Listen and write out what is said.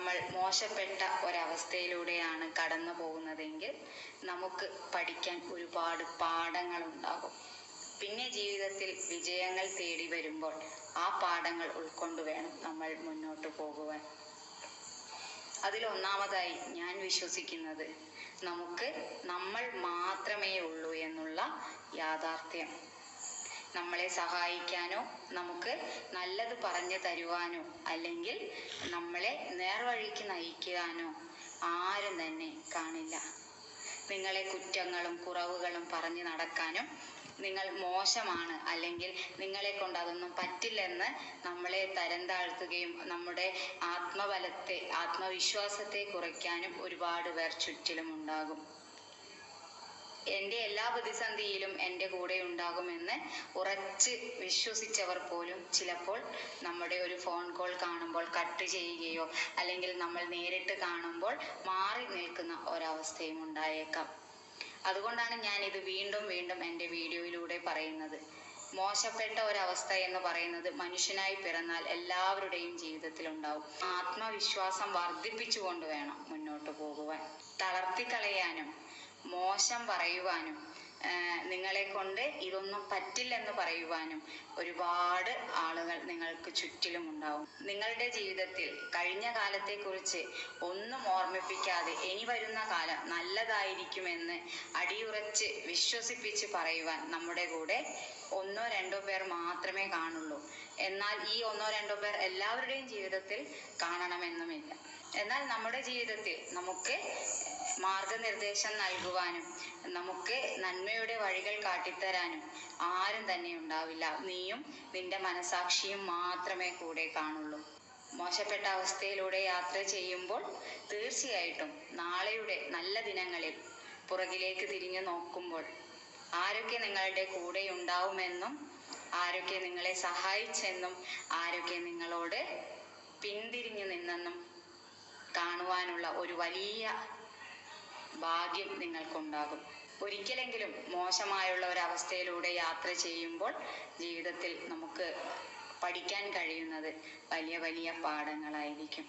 നമ്മൾ മോശപ്പെട്ട ഒരവസ്ഥയിലൂടെയാണ് കടന്നു പോകുന്നതെങ്കിൽ നമുക്ക് പഠിക്കാൻ ഒരുപാട് പാഠങ്ങളുണ്ടാകും. പിന്നെ ജീവിതത്തിൽ വിജയങ്ങൾ തേടി വരുമ്പോൾ ആ പാഠങ്ങൾ ഉൾക്കൊണ്ട് വേണം നമ്മൾ മുന്നോട്ട് പോകുവാൻ. അതിലൊന്നാമതായി ഞാൻ വിശ്വസിക്കുന്നത് നമുക്ക് നമ്മൾ മാത്രമേ ഉള്ളൂ എന്നുള്ള യാഥാർത്ഥ്യം. നമ്മളെ സഹായിക്കാനോ നമുക്ക് നല്ലത് പറഞ്ഞു തരുവാനോ അല്ലെങ്കിൽ നമ്മളെ നേർവഴിക്ക് നയിക്കാനോ ആരും തന്നെ കാണില്ല. നിങ്ങളെ കുറ്റങ്ങളും കുറവുകളും പറഞ്ഞു നടക്കാനും നിങ്ങൾ മോശമാണ് അല്ലെങ്കിൽ നിങ്ങളെ കൊണ്ട് അതൊന്നും പറ്റില്ലെന്ന് നമ്മളെ തരം താഴ്ത്തുകയും നമ്മുടെ ആത്മവിശ്വാസത്തെ കുറയ്ക്കാനും ഒരുപാട് പേർ ചുറ്റിലും ഉണ്ടാകും. എൻ്റെ എല്ലാ പ്രതിസന്ധിയിലും എൻ്റെ കൂടെ ഉണ്ടാകുമെന്ന് ഉറച്ച് വിശ്വസിച്ചവർ പോലും ചിലപ്പോൾ നമ്മുടെ ഒരു ഫോൺ കോൾ കാണുമ്പോൾ കട്ട് ചെയ്യുകയോ അല്ലെങ്കിൽ നമ്മൾ നേരിട്ട് കാണുമ്പോൾ മാറി നിൽക്കുന്ന ഒരവസ്ഥയും ഉണ്ടായേക്കാം. അതുകൊണ്ടാണ് ഞാൻ ഇത് വീണ്ടും വീണ്ടും എൻ്റെ വീഡിയോയിലൂടെ പറയുന്നത്. മോശപ്പെട്ട ഒരവസ്ഥ എന്ന് പറയുന്നത് മനുഷ്യനായി പിറന്നാൽ എല്ലാവരുടെയും ജീവിതത്തിൽ ഉണ്ടാവും. ആത്മവിശ്വാസം വർദ്ധിപ്പിച്ചുകൊണ്ട് വേണം മുന്നോട്ട് പോകുവാൻ. തളർത്തിക്കളയാനും മോശം പറയുവാനും നിങ്ങളെ കൊണ്ട് ഇതൊന്നും പറ്റില്ലെന്ന് പറയുവാനും ഒരുപാട് ആളുകൾ നിങ്ങൾക്ക് ചുറ്റിലും ഉണ്ടാവും. നിങ്ങളുടെ ജീവിതത്തിൽ കഴിഞ്ഞ കാലത്തെക്കുറിച്ച് ഒന്നും ഓർമ്മിപ്പിക്കാതെ ഇനി വരുന്ന കാലം നല്ലതായിരിക്കുമെന്ന് അടിയുറച്ച് വിശ്വസിപ്പിച്ച് പറയുവാൻ നമ്മുടെ കൂടെ ഒന്നോ രണ്ടോ പേർ മാത്രമേ കാണുള്ളൂ. എന്നാൽ ഈ ഒന്നോ രണ്ടോ പേർ എല്ലാവരുടെയും ജീവിതത്തിൽ കാണണമെന്നുമില്ല. എന്നാൽ നമ്മുടെ ജീവിതത്തിൽ നമുക്ക് മാർഗനിർദ്ദേശം നൽകുവാനും നമുക്ക് നന്മയുടെ വഴികൾ കാട്ടിത്തരാനും ആരും തന്നെ ഉണ്ടാവില്ല. നീയും നിന്റെ മനസാക്ഷിയും മാത്രമേ കൂടെ കാണുള്ളൂ. മോശപ്പെട്ട അവസ്ഥയിലൂടെ യാത്ര ചെയ്യുമ്പോൾ തീർച്ചയായിട്ടും നാളെയുടെ നല്ല ദിനങ്ങളിൽ പുറകിലേക്ക് തിരിഞ്ഞു നോക്കുമ്പോൾ ആരൊക്കെ നിങ്ങളുടെ കൂടെ ഉണ്ടാവുമെന്നും ആരൊക്കെ നിങ്ങളെ സഹായിച്ചെന്നും ആരൊക്കെ നിങ്ങളോട് പിന്തിരിഞ്ഞു നിന്നെന്നും കാണുവാനുള്ള ഒരു വലിയ ഭാഗ്യം നിങ്ങൾക്കുണ്ടാകും. ഒരിക്കലെങ്കിലും മോശമായുള്ള ഒരവസ്ഥയിലൂടെ യാത്ര ചെയ്യുമ്പോൾ ജീവിതത്തിൽ നമുക്ക് പഠിക്കാൻ കഴിയുന്നത് വലിയ വലിയ പാഠങ്ങളായിരിക്കും.